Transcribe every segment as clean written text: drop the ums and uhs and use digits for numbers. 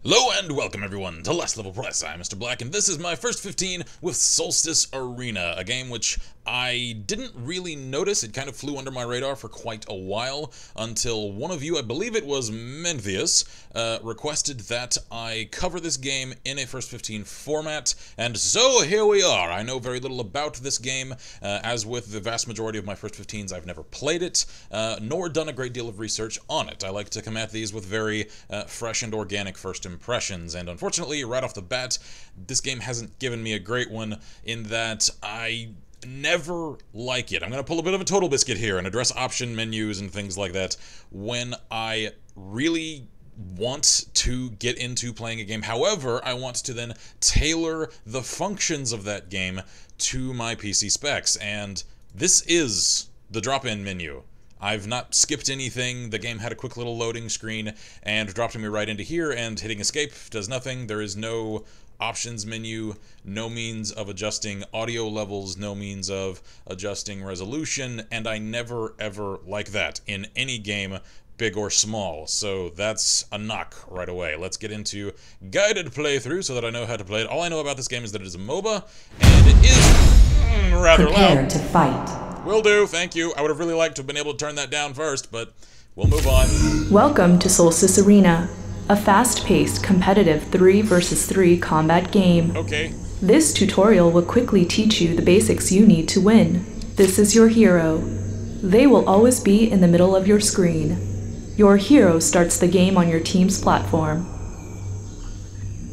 Hello and welcome everyone to Less Level Press. I'm Mr. Black and this is my first 15 with Solstice Arena, a game which I didn't really notice. It kind of flew under my radar for quite a while until one of you, I believe it was Menthius, requested that I cover this game in a first 15 format, and so here we are. I know very little about this game. As with the vast majority of my first 15s, I've never played it, nor done a great deal of research on it. I like to come at these with very fresh and organic first impressions, and unfortunately, right off the bat, this game hasn't given me a great one in that I never like it. I'm going to pull a bit of a Total Biscuit here and address option menus and things like that when I really want to get into playing a game. However, I want to then tailor the functions of that game to my PC specs, and this is the drop-in menu. I've not skipped anything. The game had a quick little loading screen and dropped me right into here, and hitting escape does nothing. There is no options menu, no means of adjusting audio levels, no means of adjusting resolution, and I never ever like that in any game, big or small. So that's a knock right away. Let's get into guided playthrough so that I know how to play it. All I know about this game is that it is a MOBA, and it is rather Prepare loud. to fight. Will do, thank you. I would have really liked to have been able to turn that down first, but we'll move on. Welcome to Solstice Arena, a fast-paced, competitive 3 vs 3 combat game. Okay. This tutorial will quickly teach you the basics you need to win. This is your hero. They will always be in the middle of your screen. Your hero starts the game on your team's platform.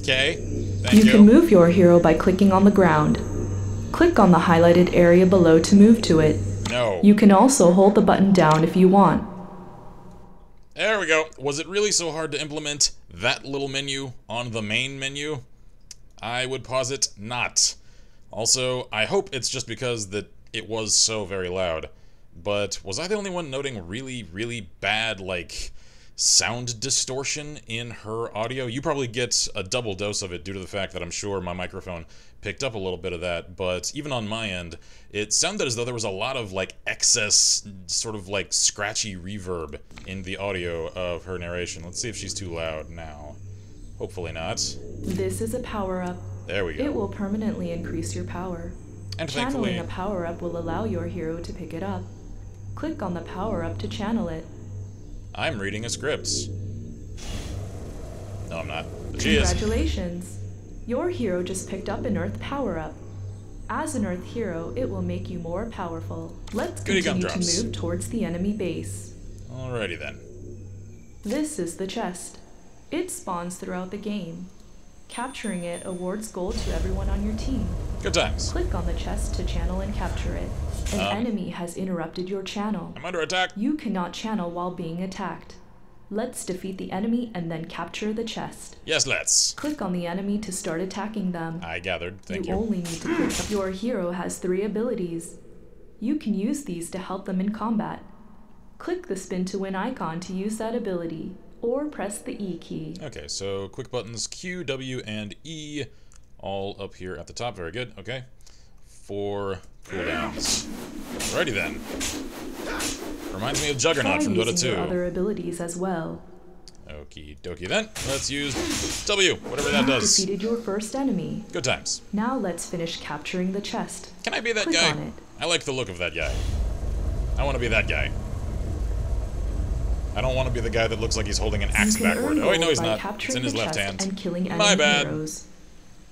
Okay, thank you. You can move your hero by clicking on the ground. Click on the highlighted area below to move to it. No. You can also hold the button down if you want. There we go. Was it really so hard to implement that little menu on the main menu? I would posit not. Also, I hope it's just because that it was so very loud. But was I the only one noting really, really bad, like, sound distortion in her audio? You probably get a double dose of it due to the fact that I'm sure my microphone picked up a little bit of that, but even on my end, it sounded as though there was a lot of, like, excess, sort of, like, scratchy reverb in the audio of her narration. Let's see if she's too loud now. Hopefully not. This is a power-up. There we go. It will permanently increase your power. And Channeling thankfully, a power-up will allow your hero to pick it up. Click on the power-up to channel it. I'm reading a script. No, I'm not. But she is. Congratulations! Your hero just picked up an Earth power-up. As an Earth hero, it will make you more powerful. Let's Goody continue to gumdrops. move towards the enemy base. Alrighty then. This is the chest. It spawns throughout the game. Capturing it awards gold to everyone on your team. Good times. Click on the chest to channel and capture it. An enemy has interrupted your channel. I'm under attack. You cannot channel while being attacked. Let's defeat the enemy and then capture the chest. Yes, let's. Click on the enemy to start attacking them. I gathered. Thank You you. only need to click. Your hero has 3 abilities. You can use these to help them in combat. Click the spin to win icon to use that ability, or press the E key. Okay, so quick buttons Q, W, and E, all up here at the top. Very good. Okay. 4 cooldowns. Alrighty then. Reminds me of Juggernaut Try from Dota using 2. your other abilities as well. Okie dokie then. Let's use W, whatever that You does. defeated your first enemy. Good times. Now let's finish capturing the chest. Can I be that Click guy? on it. I like the look of that guy. I want to be that guy. I don't want to be the guy that looks like he's holding an axe You can backward. earn Oh wait, no gold he's by not. It's capturing in his the left chest hand. and killing My enemy bad. heroes.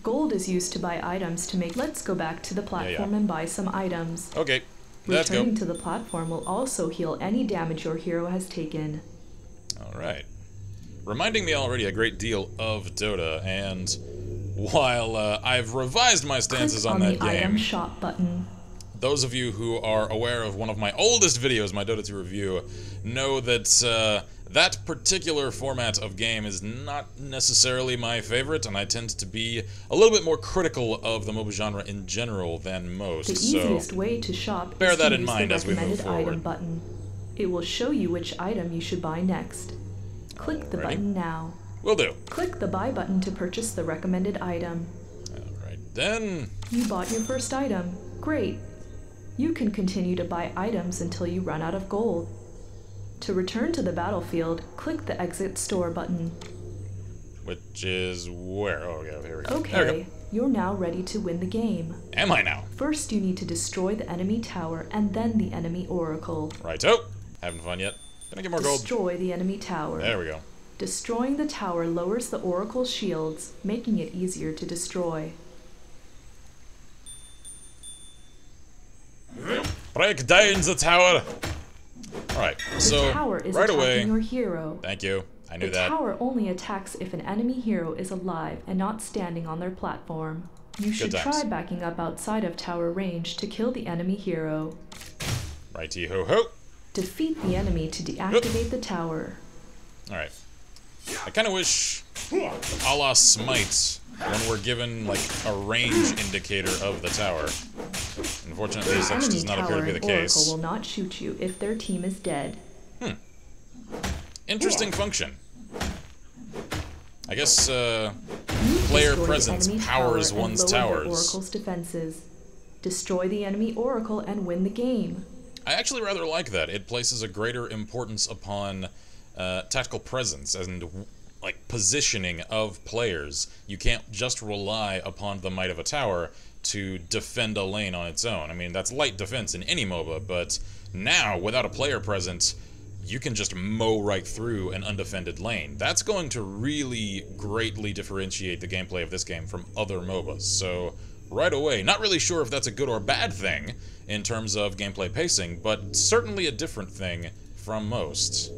Gold is used to buy items to make. Let's go back to the platform and buy some items. Okay, let's go. Returning to the platform will also heal any damage your hero has taken. Alright. Reminding me already a great deal of Dota, and while I've revised my stances Click on that the item game, shop button. those of you who are aware of one of my oldest videos, my Dota 2 review, know that that particular format of game is not necessarily my favorite, and I tend to be a little bit more critical of the MOBA genre in general than most. The easiest way to shop bear is that to in use mind the as we move recommended item forward. button. It will show you which item you should buy next. Click the Alrighty. button now. Will do. Click the buy button to purchase the recommended item. Alright then. You bought your first item. Great. You can continue to buy items until you run out of gold. To return to the battlefield, click the Exit Store button. Which is where? Oh, yeah, here we go. Okay, There we go. you're now ready to win the game. Am I now? First, you need to destroy the enemy tower and then the enemy oracle. Righto. Having fun yet? Can I get more gold? Destroy the enemy tower. There we go. Destroying the tower lowers the oracle's shields, making it easier to destroy. Break down the tower. Alright, so The tower is right attacking away. your hero. Thank you. I knew The that. tower only attacks if an enemy hero is alive and not standing on their platform. You should times. try backing up outside of tower range to kill the enemy hero. Righty ho ho. Defeat the enemy to deactivate the tower. Alright. I kind of wish, a la Smite, when we're given, like, a range indicator of the tower. Unfortunately, The such enemy does not appear tower to be the and oracle case. will not shoot you if their team is dead. Interesting function. I guess, You player destroy the presence enemy powers tower and one's lower the towers. oracle's defenses. Destroy the enemy oracle and win the game. I actually rather like that. It places a greater importance upon tactical presence and like positioning of players. You can't just rely upon the might of a tower to defend a lane on its own. I mean, that's light defense in any MOBA, but now, without a player present, you can just mow right through an undefended lane. That's going to really greatly differentiate the gameplay of this game from other MOBAs. So, right away, not really sure if that's a good or bad thing in terms of gameplay pacing, but certainly a different thing from most.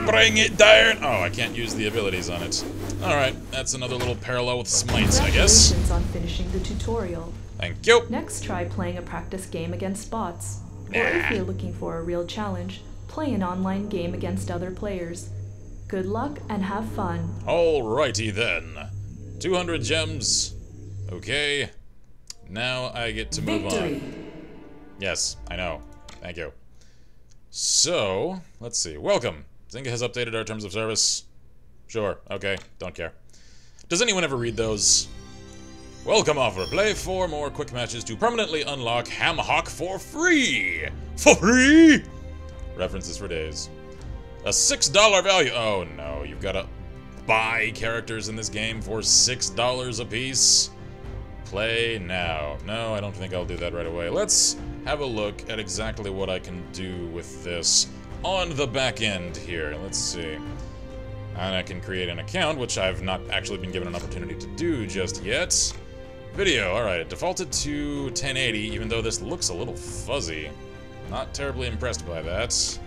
Bring it down! Oh, I can't use the abilities on it. Alright, that's another little parallel with Smites, I guess. Congratulations on finishing the tutorial. Thank you. Next, try playing a practice game against bots. Or if you're looking for a real challenge, play an online game against other players. Good luck and have fun. Alrighty then. 200 gems. Okay. Now I get to move on. Yes, I know. Thank you. So, let's see. Welcome. Zynga has updated our terms of service. Sure, okay, don't care. Does anyone ever read those? Welcome offer. Play 4 more quick matches to permanently unlock Hamhawk for free! For free! References for days. A $6 value. Oh no, you've got to buy characters in this game for $6 a piece. Play now. No, I don't think I'll do that right away. Let's have a look at exactly what I can do with this on the back end here. Let's see. And I can create an account, which I've not actually been given an opportunity to do just yet. Video, alright, it defaulted to 1080, even though this looks a little fuzzy. Not terribly impressed by that.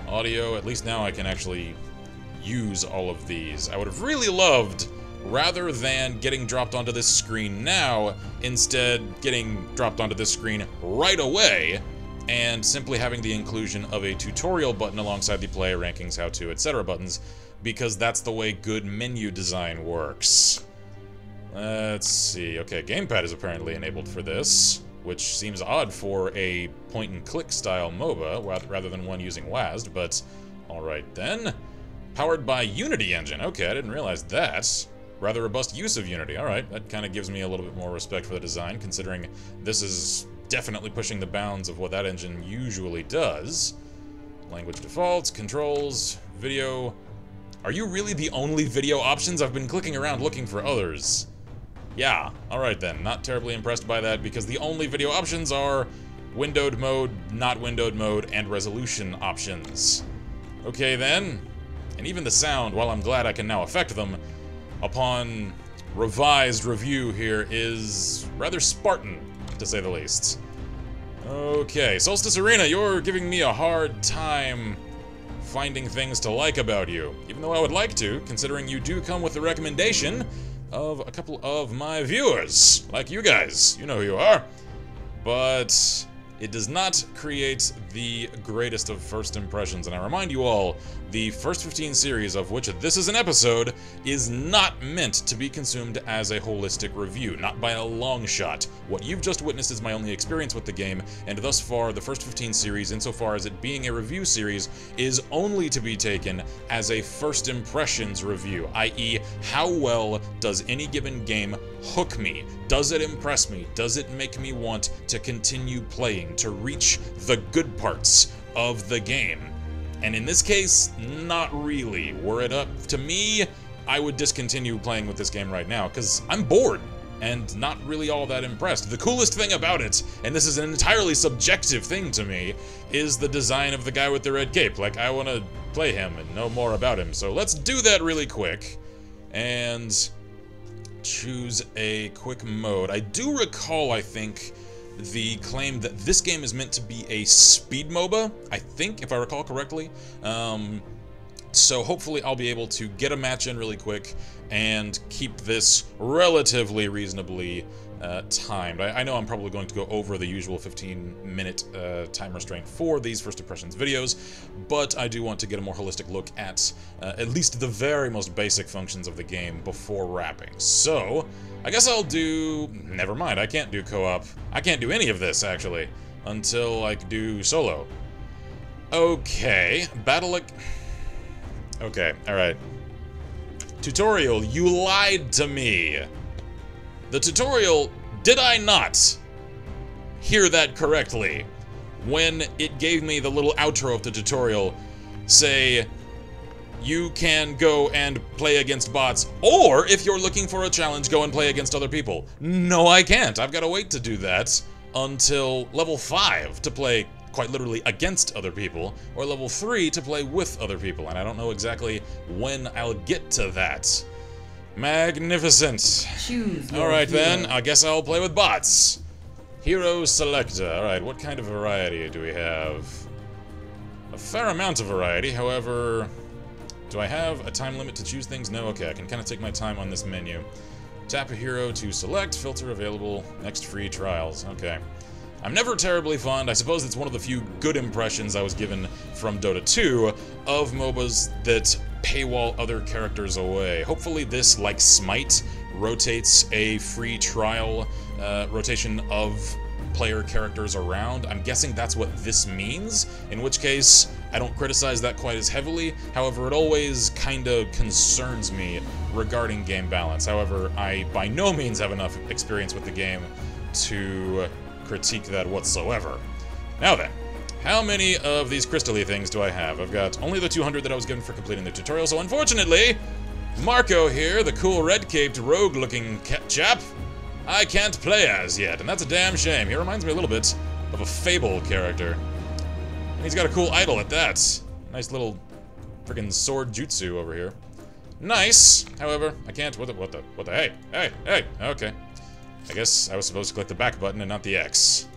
Audio, at least now I can actually use all of these. I would have really loved, rather than getting dropped onto this screen now, instead getting dropped onto this screen right away, and simply having the inclusion of a tutorial button alongside the player rankings, how to, etc. buttons, because that's the way good menu design works. Let's see. Okay, gamepad is apparently enabled for this, which seems odd for a point-and-click style MOBA, rather than one using WASD, but alright then. Powered by Unity engine. Okay, I didn't realize that. Rather robust use of Unity. Alright, that kind of gives me a little bit more respect for the design, considering this is definitely pushing the bounds of what that engine usually does. Language defaults, controls, video. Are you really the only video options? I've been clicking around looking for others. Yeah, alright then. Not terribly impressed by that, because the only video options are windowed mode, not windowed mode, and resolution options. Okay then. And even the sound, while I'm glad I can now affect them, upon revised review here, is rather Spartan, to say the least. Okay, Solstice Arena, you're giving me a hard time finding things to like about you. Even though I would like to, considering you do come with the recommendation of a couple of my viewers. Like you guys, you know who you are. But it does not create the greatest of first impressions, and I remind you all, the first 15 series, of which this is an episode, is not meant to be consumed as a holistic review, not by a long shot. What you've just witnessed is my only experience with the game, and thus far, the first 15 series, insofar as it being a review series, is only to be taken as a first impressions review, i.e., how well does any given game hook me? Does it impress me? Does it make me want to continue playing, to reach the good parts of the game? And in this case, not really. Were it up to me, I would discontinue playing with this game right now, because I'm bored and not really all that impressed. The coolest thing about it, and this is an entirely subjective thing to me, is the design of the guy with the red cape. Like, I want to play him and know more about him. So let's do that really quick and choose a quick mode. I do recall, I think, the claim that this game is meant to be a speed MOBA, I think, if I recall correctly. So hopefully I'll be able to get a match in really quick and keep this relatively reasonably timed. I know I'm probably going to go over the usual 15-minute time restraint for these first impressions videos, but I do want to get a more holistic look at least the very most basic functions of the game before wrapping. So I guess I'll do... never mind, I can't do co-op. I can't do any of this, actually, until I do solo. Okay, Okay, alright. Tutorial, you lied to me. The tutorial, did I not hear that correctly? When it gave me the little outro of the tutorial, say, you can go and play against bots, or if you're looking for a challenge, go and play against other people. No, I can't. I've got to wait to do that until level 5 to play quite literally against other people, or level 3 to play with other people, and I don't know exactly when I'll get to that. Magnificent. Alright then, I guess I'll play with bots. Hero selector. Alright, what kind of variety do we have? A fair amount of variety, however... do I have a time limit to choose things? No? Okay, I can kind of take my time on this menu. Tap a hero to select, filter available, next free trials. Okay. I'm never terribly fond, I suppose it's one of the few good impressions I was given from Dota 2, of MOBAs that paywall other characters away. Hopefully this, like Smite, rotates a free trial rotation of player characters around. I'm guessing that's what this means, in which case I don't criticize that quite as heavily. However, it always kinda concerns me regarding game balance. However, I by no means have enough experience with the game to critique that whatsoever. Now then, how many of these crystal-y things do I have? I've got only the 200 that I was given for completing the tutorial, so unfortunately, Marco here, the cool red-caped rogue-looking chap, I can't play as yet, and that's a damn shame. He reminds me a little bit of a Fable character. And he's got a cool idol at that. Nice little freaking sword jutsu over here. Nice. However, I can't. What the? Hey. Okay. I guess I was supposed to click the back button and not the X.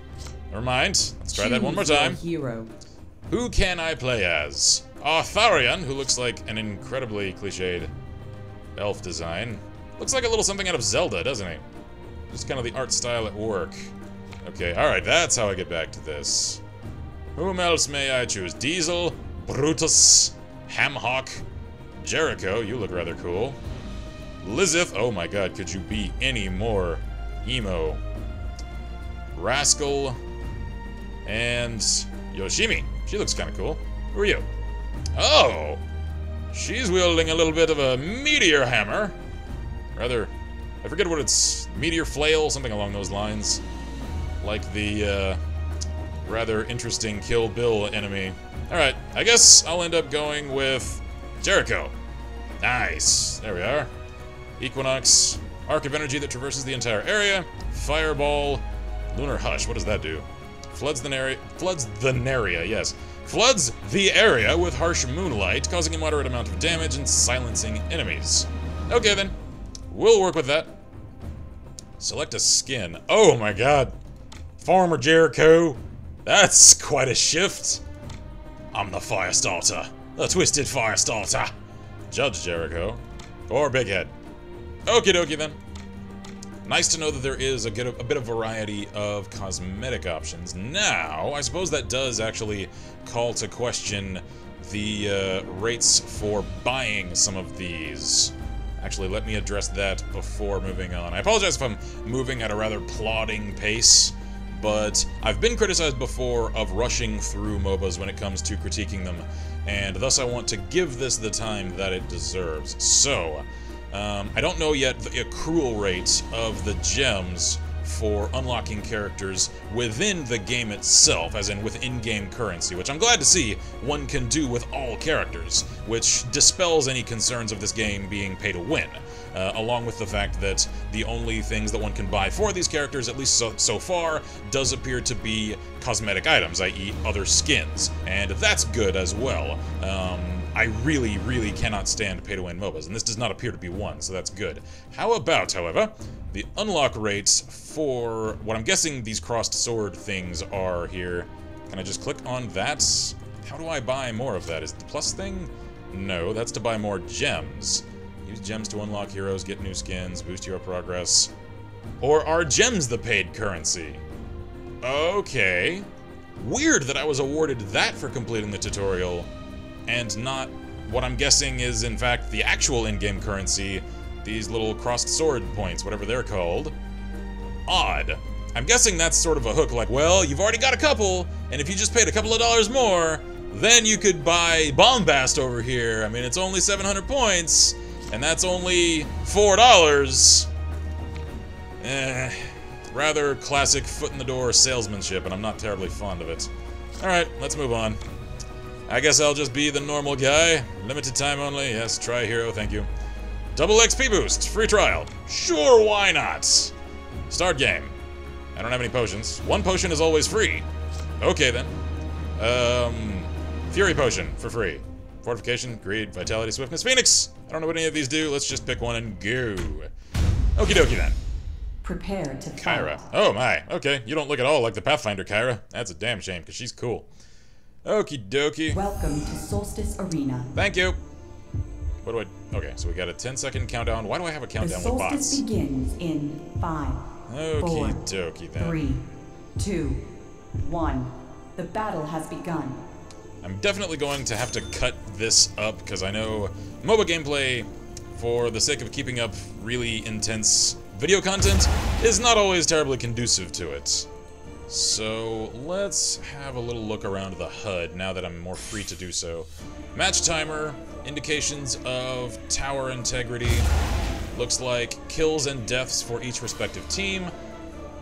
Never mind. Let's try that one more time. Hero. Who can I play as? Arthurian, who looks like an incredibly cliched elf design. Looks like a little something out of Zelda, doesn't he? Just kind of the art style at work. Okay, alright, that's how I get back to this. Whom else may I choose? Diesel, Brutus, Hamhawk, Jericho, you look rather cool. Lizith, oh my god, could you be any more emo? Rascal, and Yoshimi. She looks kind of cool. Who are you? Oh! She's wielding a little bit of a meteor hammer. Rather, I forget what it's, meteor flail, something along those lines. Like the, rather interesting Kill Bill enemy. Alright, I guess I'll end up going with Jericho. Nice. There we are. Equinox. Arc of energy that traverses the entire area. Fireball. Lunar Hush. What does that do? Floods the area, yes. Floods the area with harsh moonlight, causing a moderate amount of damage and silencing enemies. Okay then. We'll work with that. Select a skin. Oh my god. Farmer Jericho. That's quite a shift. I'm the Firestarter. The Twisted Firestarter. Judge Jericho. Or Big Head. Okie dokie then. Nice to know that there is a bit of variety of cosmetic options. Now, I suppose that does actually call to question the rates for buying some of these. Actually, let me address that before moving on. I apologize if I'm moving at a rather plodding pace, but I've been criticized before of rushing through MOBAs when it comes to critiquing them, and thus I want to give this the time that it deserves. So, I don't know yet the accrual rate of the gems for unlocking characters within the game itself, as in with in-game currency, which I'm glad to see one can do with all characters, which dispels any concerns of this game being pay to win, along with the fact that the only things that one can buy for these characters, at least so far, does appear to be cosmetic items, i.e. other skins, and that's good as well. I really, really cannot stand pay-to-win MOBAs, and this does not appear to be one, so that's good. How about, however, the unlock rates for what I'm guessing these crossed sword things are here? Can I just click on that? How do I buy more of that? Is it the plus thing? No, that's to buy more gems. Use gems to unlock heroes, get new skins, boost your progress. Or are gems the paid currency? Okay. Weird that I was awarded that for completing the tutorial, and not what I'm guessing is, in fact, the actual in-game currency, these little crossed sword points, whatever they're called. Odd. I'm guessing that's sort of a hook, like, well, you've already got a couple, and if you just paid a couple of dollars more, then you could buy Bombast over here. I mean, it's only 700 points, and that's only $4. Rather classic foot-in-the-door salesmanship, and I'm not terribly fond of it. Alright, let's move on. I guess I'll just be the normal guy. Limited time only. Yes, try hero, thank you. Double XP boost. Free trial. Sure, why not? Start game. I don't have any potions. One potion is always free. Okay, then. Fury potion for free. Fortification, greed, vitality, swiftness, phoenix. I don't know what any of these do. Let's just pick one and go. Okie dokie, then. Prepare to Kyra. Oh, my. Okay, you don't look at all like the Pathfinder Kyra. That's a damn shame, because she's cool. Okie dokie. Welcome to Solstice Arena. Thank you. What do I... Okay, so we got a 10-second countdown. Why do I have a countdown with bots? The solstice begins in 5, 4, Okie dokie then. 3, 2, 1. The battle has begun. I'm definitely going to have to cut this up, because I know MOBA gameplay, for the sake of keeping up really intense video content, is not always terribly conducive to it. So let's have a little look around the HUD now that I'm more free to do so. Match timer, indications of tower integrity, looks like kills and deaths for each respective team,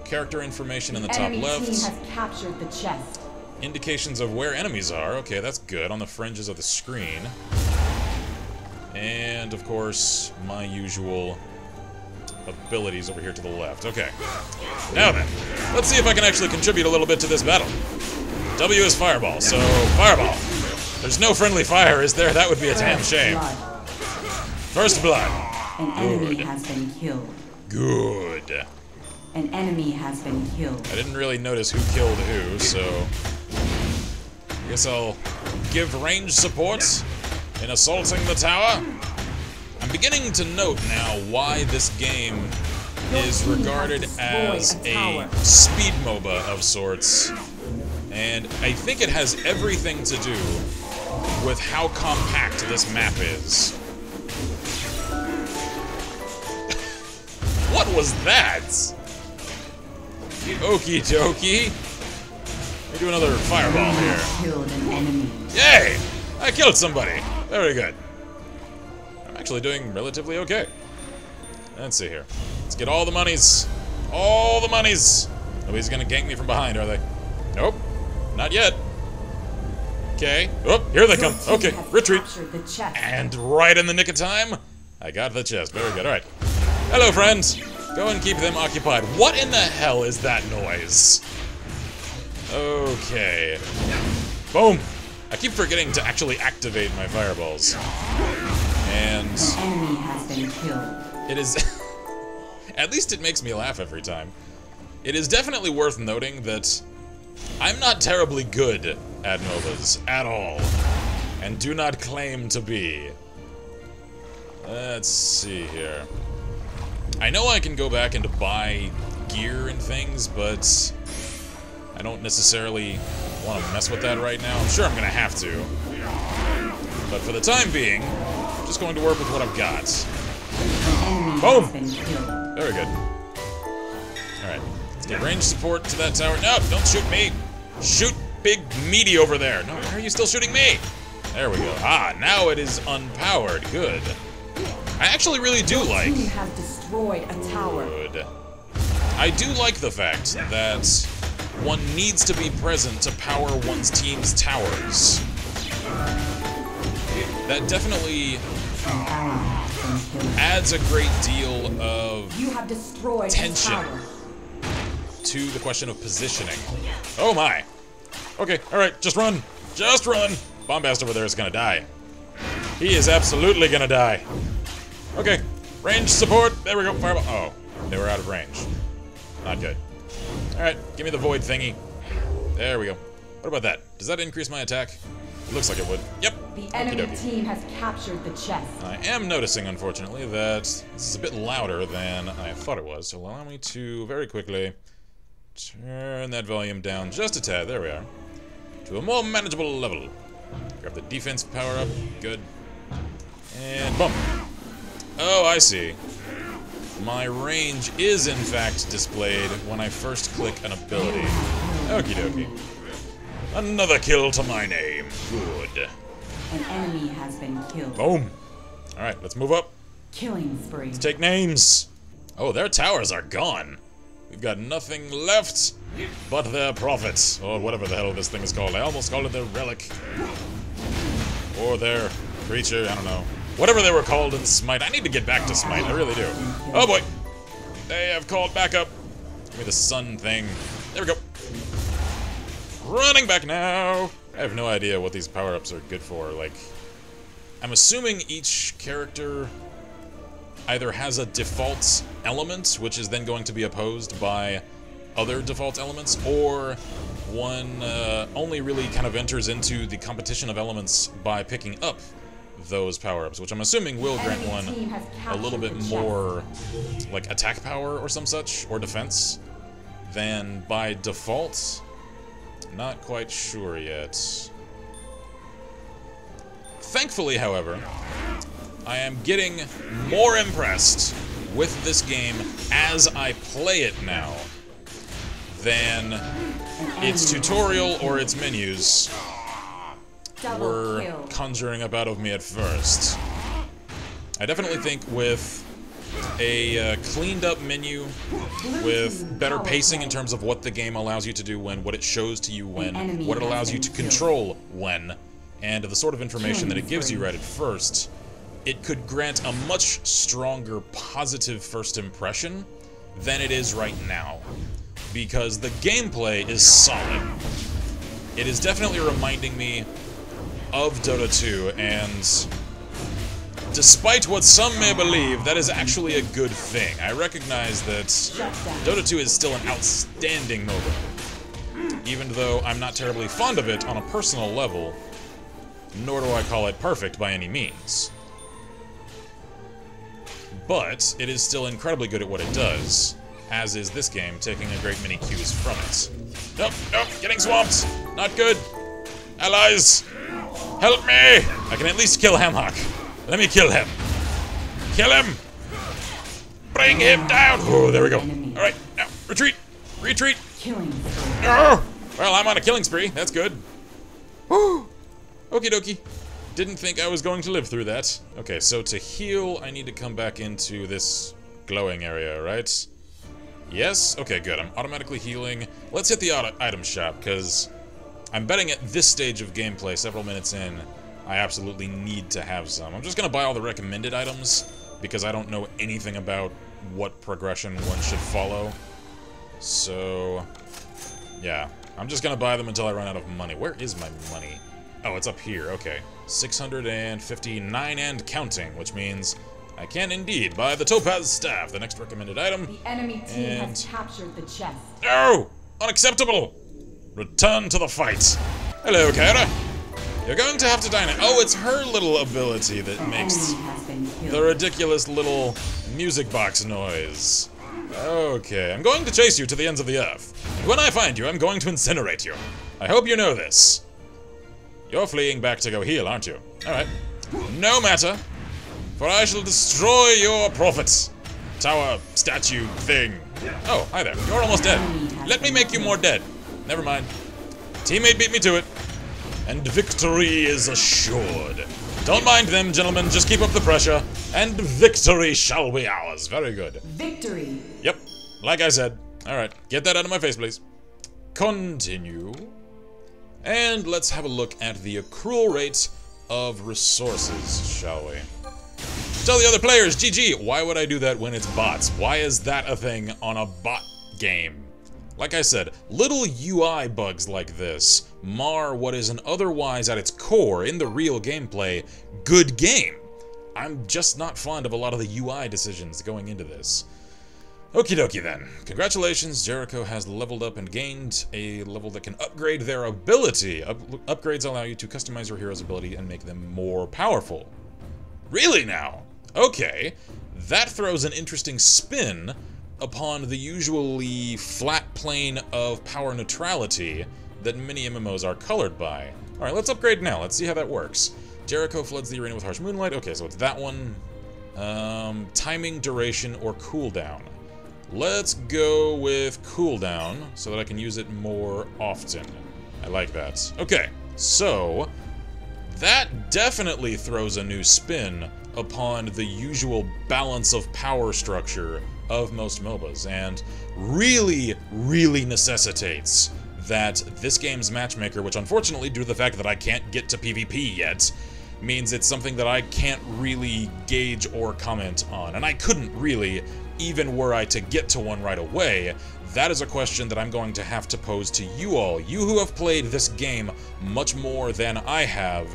character information in the top left. Enemy team has captured the chest. Indications of where enemies are, okay, that's good, on the fringes of the screen. And of course, my usual abilities over here to the left. Okay. Now then, let's see if I can actually contribute a little bit to this battle. W is fireball, so fireball. There's no friendly fire, is there? That would be a damn shame. First blood. An enemy has been killed. Good. An enemy has been killed. I didn't really notice who killed who, so I guess I'll give range support in assaulting the tower. I'm beginning to note now why this game is regarded as a speed MOBA of sorts, and I think it has everything to do with how compact this map is. What was that? Okie dokie. Let me do another fireball here. Killed an enemy. Yay! I killed somebody. Very good. I'm actually doing relatively okay. Let's see here. Let's get all the monies. All the monies. Nobody's gonna gank me from behind, are they? Nope. Not yet. Okay. Oh, here they come. Okay, retreat. And right in the nick of time, I got the chest. Very good. All right. Hello, friends. Go and keep them occupied. What in the hell is that noise? Okay. Boom. I keep forgetting to actually activate my fireballs. And an enemy has been killed. It is at least it makes me laugh every time. It is definitely worth noting that I'm not terribly good at MOBAs at all, and do not claim to be. Let's see here. I know I can go back and buy gear and things, but I don't necessarily want to mess with that right now. I'm sure I'm going to have to. But for the time being, I'm just going to work with what I've got. Boom! Very good. Alright, let's get range support to that tower. No, don't shoot me! Shoot big meaty over there. No, why are you still shooting me? There we go. Ah, now it is unpowered. Good. I actually really do like... Your team has destroyed a tower. Good. I do like the fact that one needs to be present to power one's team's towers. That definitely adds a great deal of You have destroyed tension a tower. to the question of positioning. Oh my. Okay, alright, just run. Just run. Bombast over there is gonna die. He is absolutely gonna die. Okay, range support. There we go. Fireball. Oh, they were out of range. Not good. Alright, give me the void thingy. There we go. What about that? Does that increase my attack? It looks like it would. Yep. The enemy Okey-dokey. team has captured the chest. I am noticing, unfortunately, that this is a bit louder than I thought it was, so allow me to very quickly turn that volume down just a tad. There we are. To a more manageable level. Grab the defense power up. Good. And bump. Oh, I see. My range is, in fact, displayed when I first click an ability. Okie dokie. Another kill to my name. Good. An enemy has been killed. Boom. Alright, let's move up. Killing spree. Take names. Oh, their towers are gone. We've got nothing left but their prophets. Or whatever the hell this thing is called. I almost called it their relic. Or their creature, I don't know. Whatever they were called in Smite. I need to get back to Smite, I really do. Oh boy. They have called back up. Give me the sun thing. There we go. Running back now. I have no idea what these power-ups are good for. Like, I'm assuming each character either has a default element, which is then going to be opposed by other default elements, or one only really kind of enters into the competition of elements by picking up those power-ups, which I'm assuming will grant one a little bit more, like, attack power or some such, or defense, than by default. Not quite sure yet. Thankfully, however, I am getting more impressed with this game as I play it now than its tutorial or its menus were conjuring up out of me at first. I definitely think with a cleaned up menu, with better pacing in terms of what the game allows you to do when, what it shows to you when, what it allows you to control when, and the sort of information that it gives you right at first, it could grant a much stronger positive first impression than it is right now. Because the gameplay is solid. It is definitely reminding me of Dota 2, and despite what some may believe, that is actually a good thing. I recognize that Dota 2 is still an outstanding MOBA, even though I'm not terribly fond of it on a personal level, nor do I call it perfect by any means. But it is still incredibly good at what it does, as is this game, taking a great many cues from it. Nope, nope, getting swamped! Not good! Allies! Help me! I can at least kill Hamhawk. Let me kill him. Kill him! Bring him down! Oh, there we go. Alright, now, retreat! Retreat! Killing spree. Oh! Well, I'm on a killing spree. That's good. Woo! Okie dokie. Didn't think I was going to live through that. Okay, so to heal, I need to come back into this glowing area, right? Yes? Okay, good. I'm automatically healing. Let's hit the item shop, because I'm betting at this stage of gameplay, several minutes in, I absolutely need to have some. I'm just going to buy all the recommended items, because I don't know anything about what progression one should follow. So, yeah. I'm just going to buy them until I run out of money. Where is my money? Oh, it's up here. Okay. 659 and counting, which means I can indeed buy the Topaz Staff, the next recommended item. The enemy team has captured the chest. No! Unacceptable! Return to the fight. Hello, Kyra. You're going to have to dine it. Oh, it's her little ability that makes the ridiculous little music box noise. Okay, I'm going to chase you to the ends of the earth. And when I find you, I'm going to incinerate you. I hope you know this. You're fleeing back to go heal, aren't you? Alright. No matter. For I shall destroy your prophets. Tower, statue, thing. Oh, hi there. You're almost dead. Let me make you more dead. Never mind. Teammate beat me to it. And victory is assured. Don't mind them, gentlemen. Just keep up the pressure. And victory shall be ours. Very good. Victory. Yep. Like I said. Alright. Get that out of my face, please. Continue. And let's have a look at the accrual rate of resources, shall we? Tell the other players, GG, why would I do that when it's bots? Why is that a thing on a bot game? Like I said, little UI bugs like this mar what is an otherwise at its core, in the real gameplay, good game. I'm just not fond of a lot of the UI decisions going into this. Okie dokie then. Congratulations, Jericho has leveled up and gained a level that can upgrade their ability. Upgrades allow you to customize your hero's ability and make them more powerful. Really now? Okay. That throws an interesting spin upon the usually flat plane of power neutrality that many MMOs are colored by. Alright, let's upgrade now. Let's see how that works. Jericho floods the arena with harsh moonlight. Okay, so it's that one. Timing, duration, or cooldown. Let's go with cooldown so that I can use it more often. I like that. Okay, so that definitely throws a new spin upon the usual balance of power structure of most MOBAs, and really, really necessitates that this game's matchmaker, which unfortunately, due to the fact that I can't get to PvP yet, means it's something that I can't really gauge or comment on. And I couldn't really, even were I to get to one right away. That is a question that I'm going to have to pose to you all. You who have played this game much more than I have.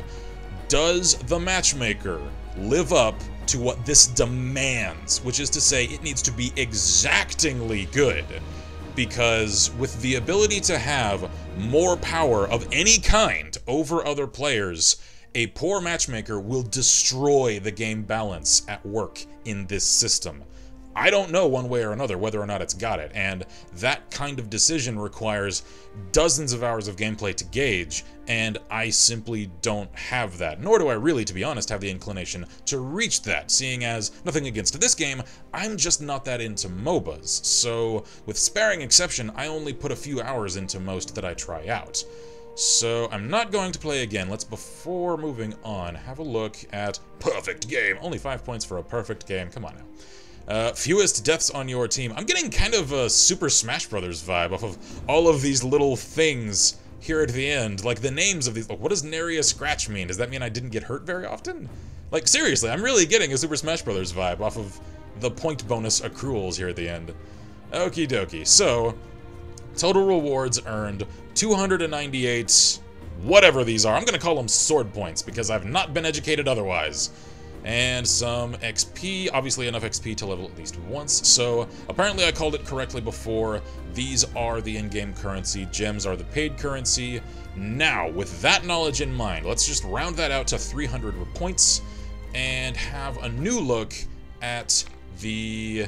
Does the matchmaker live up to what this demands? Which is to say, it needs to be exactingly good. Because with the ability to have more power of any kind over other players, a poor matchmaker will destroy the game balance at work in this system. I don't know one way or another whether or not it's got it, and that kind of decision requires dozens of hours of gameplay to gauge, and I simply don't have that. Nor do I really, to be honest, have the inclination to reach that, seeing as, nothing against this game, I'm just not that into MOBAs. So, with sparing exception, I only put a few hours into most that I try out. So, I'm not going to play again. Let's, before moving on, have a look at perfect game. Only 5 points for a perfect game. Come on now. Fewest deaths on your team. I'm getting kind of a Super Smash Brothers vibe off of all of these little things here at the end. Like, the names of these. What does nary a scratch mean? Does that mean I didn't get hurt very often? Like, seriously, I'm really getting a Super Smash Brothers vibe off of the point bonus accruals here at the end. Okie dokie. So, total rewards earned 298, whatever these are. I'm gonna call them sword points because I've not been educated otherwise. And some XP, obviously enough XP to level at least once. So apparently I called it correctly before. These are the in-game currency, gems are the paid currency. Now, with that knowledge in mind, let's just round that out to 300 points and have a new look at the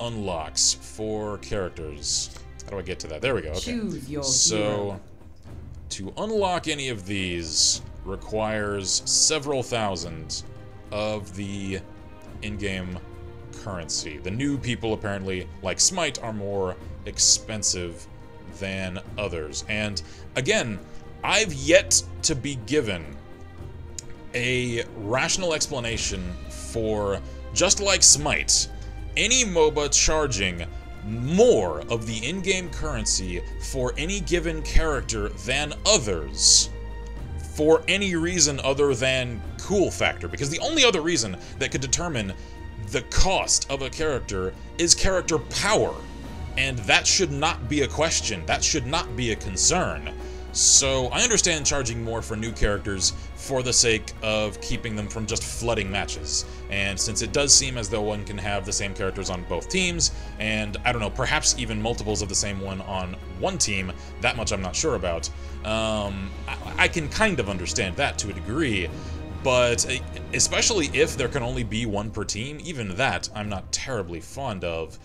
unlocks for characters. How do I get to that? There we go. Okay. Choose your so, hero. To unlock any of these requires several thousand of the in-game currency. The new people, apparently, like Smite, are more expensive than others. And, again, I've yet to be given a rational explanation for, just like Smite, any MOBA charging more of the in-game currency for any given character than others for any reason other than cool factor, because the only other reason that could determine the cost of a character is character power, and that should not be a question, that should not be a concern. So I understand charging more for new characters for the sake of keeping them from just flooding matches. And since it does seem as though one can have the same characters on both teams, and I don't know, perhaps even multiples of the same one on one team, that much I'm not sure about, I can kind of understand that to a degree. But especially if there can only be one per team, even that I'm not terribly fond of.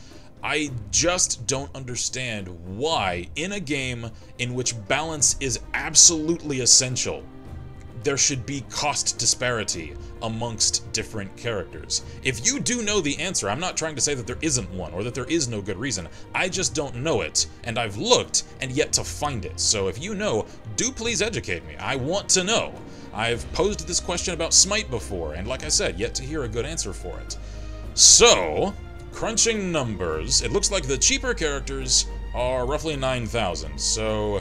I just don't understand why, in a game in which balance is absolutely essential, there should be cost disparity amongst different characters. If you do know the answer, I'm not trying to say that there isn't one or that there is no good reason. I just don't know it, and I've looked and yet to find it. So if you know, do please educate me. I want to know. I've posed this question about Smite before, and like I said, yet to hear a good answer for it. So, crunching numbers, it looks like the cheaper characters are roughly 9,000. So,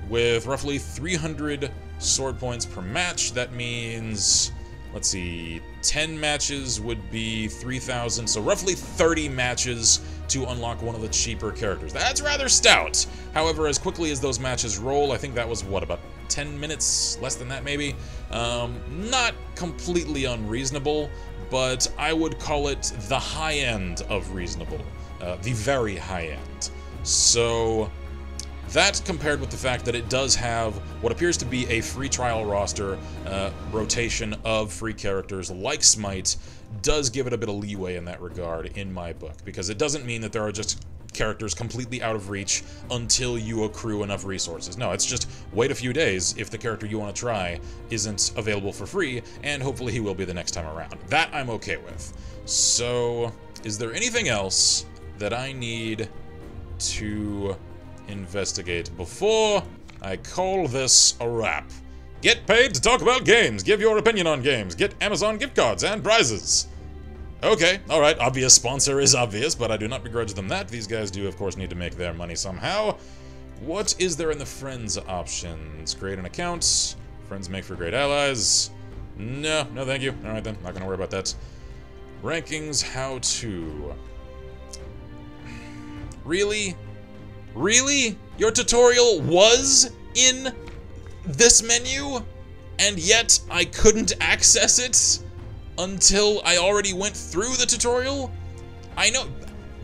with roughly 300 sword points per match, that means, let's see, 10 matches would be 3,000, so roughly 30 matches to unlock one of the cheaper characters. That's rather stout. However, as quickly as those matches roll, I think that was, what, about 10 minutes? Less than that, maybe? Not completely unreasonable, but I would call it the high end of reasonable. The very high end. So, that compared with the fact that it does have what appears to be a free trial roster rotation of free characters like Smite, does give it a bit of leeway in that regard in my book, because it doesn't mean that there are just characters completely out of reach until you accrue enough resources. No, it's just wait a few days if the character you want to try isn't available for free, and hopefully he will be the next time around. That I'm okay with. So, is there anything else that I need to investigate before I call this a wrap? Get paid to talk about games. Give your opinion on games. Get Amazon gift cards and prizes. Okay, alright, obvious sponsor is obvious, but I do not begrudge them that. These guys do, of course, need to make their money somehow. What is there in the friends options? Create an account. Friends make for great allies. No, no thank you. Alright then, not gonna worry about that. Rankings, how to. Really? Really? Your tutorial was in this menu, and yet I couldn't access it until I already went through the tutorial? I know.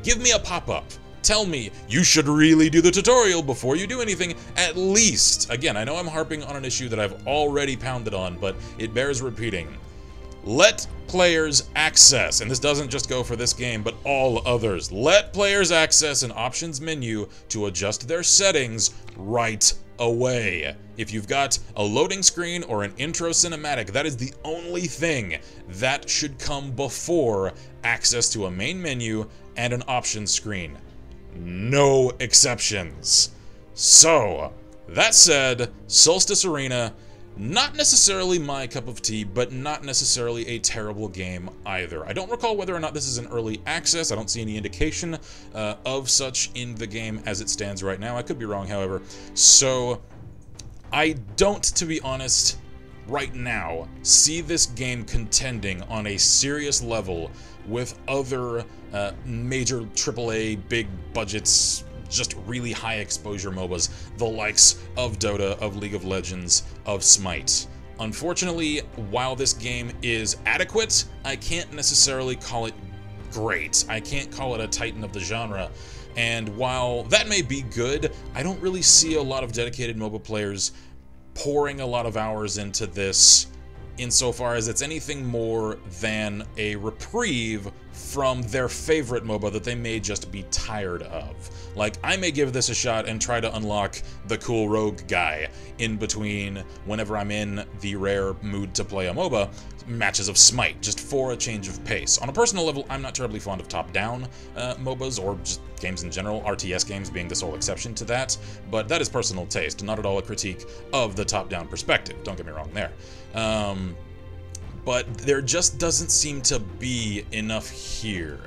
Give me a pop-up. Tell me, you should really do the tutorial before you do anything, at least. Again, I know I'm harping on an issue that I've already pounded on, but it bears repeating. Let players access, and this doesn't just go for this game, but all others. Let players access an options menu to adjust their settings right away. If you've got a loading screen or an intro cinematic, that is the only thing that should come before access to a main menu and an options screen. No exceptions. So, that said, Solstice Arena, not necessarily my cup of tea, but not necessarily a terrible game either. I don't recall whether or not this is an early access. I don't see any indication of such in the game as it stands right now. I could be wrong, however. So, I don't, to be honest, right now, see this game contending on a serious level with other major AAA, big budgets, just really high exposure MOBAs, the likes of Dota, of League of Legends, of Smite. Unfortunately, while this game is adequate, I can't necessarily call it great. I can't call it a titan of the genre. And while that may be good, I don't really see a lot of dedicated MOBA players pouring a lot of hours into this insofar as it's anything more than a reprieve from their favorite MOBA that they may just be tired of. Like, I may give this a shot and try to unlock the cool rogue guy in between whenever I'm in the rare mood to play a MOBA, matches of Smite, just for a change of pace. On a personal level, I'm not terribly fond of top-down MOBAs, or just games in general, RTS games being the sole exception to that, but that is personal taste, not at all a critique of the top-down perspective, don't get me wrong there. But there just doesn't seem to be enough here.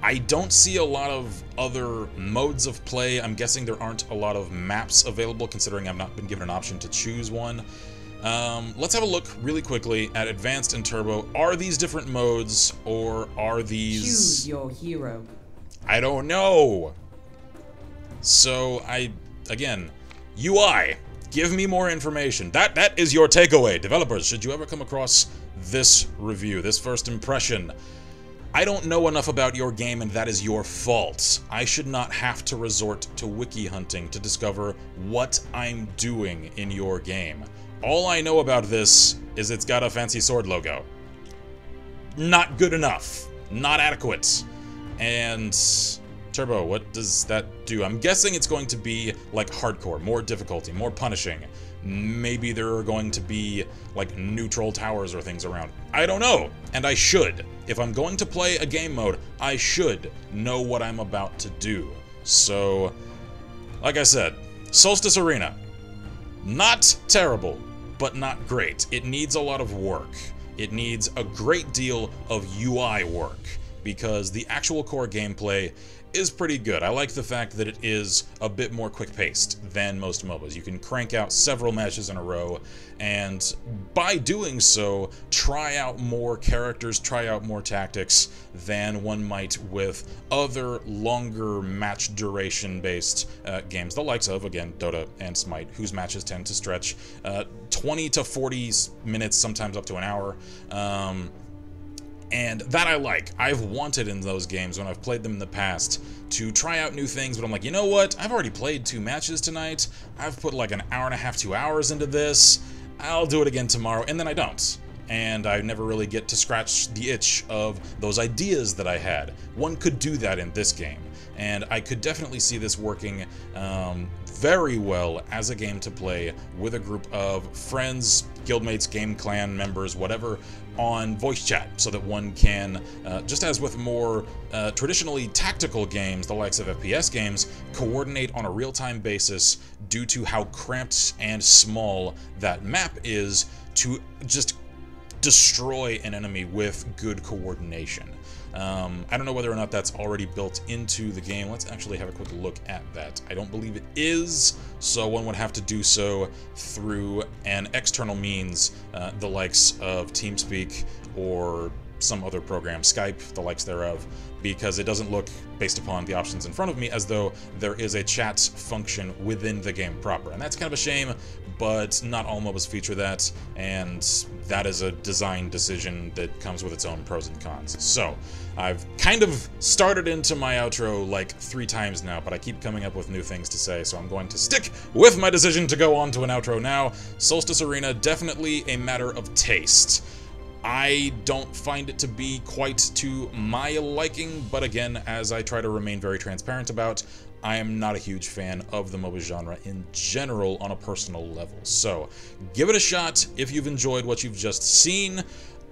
I don't see a lot of other modes of play. I'm guessing there aren't a lot of maps available, considering I've not been given an option to choose one. Let's have a look really quickly at Advanced and Turbo. Are these different modes, or are these... Choose your hero. I don't know. So, again, UI. Give me more information. That is your takeaway. Developers, should you ever come across this review, this first impression, I don't know enough about your game, and that is your fault. I should not have to resort to wiki hunting to discover what I'm doing in your game. All I know about this is it's got a fancy sword logo. Not good enough. Not adequate. And Turbo, what does that do? I'm guessing it's going to be like hardcore, more difficulty, more punishing. Maybe there are going to be, like, neutral towers or things around. I don't know, and I should. If I'm going to play a game mode, I should know what I'm about to do. So, like I said, Solstice Arena. Not terrible, but not great. It needs a lot of work. It needs a great deal of UI work, because the actual core gameplay is pretty good. I like the fact that it is a bit more quick-paced than most MOBAs. You can crank out several matches in a row, and by doing so, try out more characters, try out more tactics than one might with other longer match duration-based games, the likes of, again, Dota and Smite, whose matches tend to stretch 20 to 40 minutes, sometimes up to an hour. And that I like. I've wanted in those games, when I've played them in the past, to try out new things, but I'm like, you know what? I've already played 2 matches tonight. I've put like an hour and a half, 2 hours into this. I'll do it again tomorrow, and then I don't. And I never really get to scratch the itch of those ideas that I had. One could do that in this game, and I could definitely see this working very well as a game to play with a group of friends, guildmates, game clan members, whatever, on voice chat, so that one can, just as with more traditionally tactical games, the likes of FPS games, coordinate on a real-time basis due to how cramped and small that map is to just destroy an enemy with good coordination. I don't know whether or not that's already built into the game. Let's actually have a quick look at that. I don't believe it is, so one would have to do so through an external means, the likes of TeamSpeak or some other program, Skype, the likes thereof, because it doesn't look, based upon the options in front of me, as though there is a chat function within the game proper. And that's kind of a shame, but not all MOBAs feature that, and that is a design decision that comes with its own pros and cons. So, I've kind of started into my outro like 3 times now, but I keep coming up with new things to say, so I'm going to stick with my decision to go on to an outro now. Solstice Arena, definitely a matter of taste. I don't find it to be quite to my liking, but again, as I try to remain very transparent about, I am not a huge fan of the MOBA genre in general on a personal level. So, give it a shot if you've enjoyed what you've just seen.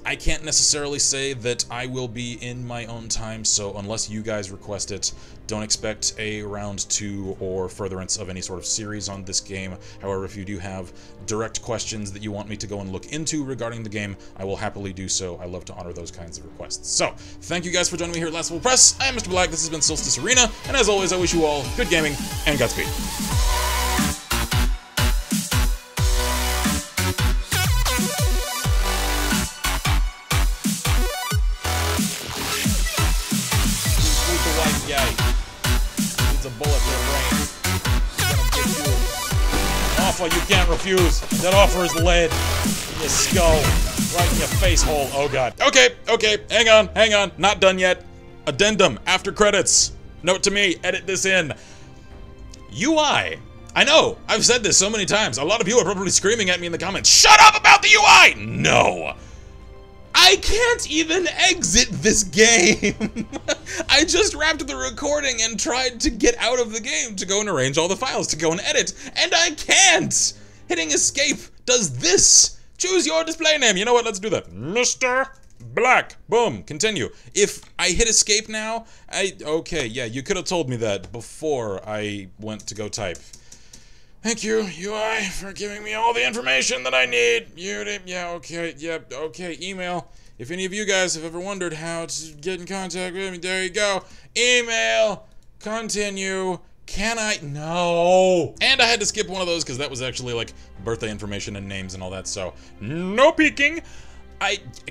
I can't necessarily say that I will be in my own time, so unless you guys request it, don't expect a round 2 or furtherance of any sort of series on this game. However, if you do have direct questions that you want me to go and look into regarding the game, I will happily do so. I love to honor those kinds of requests. So, thank you guys for joining me here at Last Level Press. I am Mr. Black, this has been Solstice Arena, and as always, I wish you all good gaming and Godspeed. A bullet to the brain. It's gonna get you an offer you can't refuse. That offer is lead in your skull, right in your face hole. Oh god. Okay, hang on, not done yet. Addendum, after credits. Note to me, edit this in. UI. I know, I've said this so many times. A lot of you are probably screaming at me in the comments, shut up about the UI! No! I can't even exit this game! I just wrapped the recording and tried to get out of the game to go and arrange all the files to go and edit, and I can't! Hitting escape does this! Choose your display name. You know what? Let's do that. Mr. Black. Boom. Continue. If I hit escape now, okay, yeah, you could have told me that before I went to go type. Thank you, UI, for giving me all the information that I need. Yeah, okay, email. If any of you guys have ever wondered how to get in contact with me, there you go. Email, continue, can I? No. And I had to skip one of those because that was actually like birthday information and names and all that, so no peeking.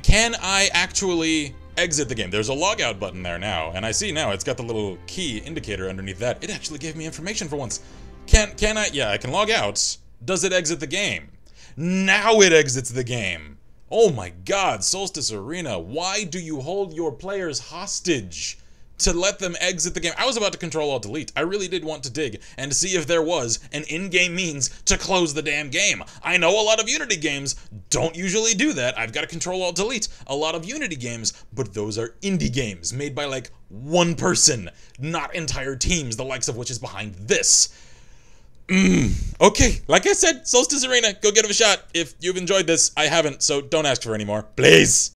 Can I actually exit the game? There's a logout button there now, and I see now it's got the little key indicator underneath that. It actually gave me information for once. Can I? Yeah, I can log out. Does it exit the game? Now it exits the game. Oh my god, Solstice Arena, why do you hold your players hostage to let them exit the game? I was about to Control-Alt-Delete. I really did want to dig and see if there was an in-game means to close the damn game. I know a lot of Unity games don't usually do that. I've got to Control-Alt-Delete a lot of Unity games, but those are indie games made by like one person, not entire teams, the likes of which is behind this. Okay, like I said, Solstice Arena, go give it a shot. If you've enjoyed this, I haven't, so don't ask for any more. Please!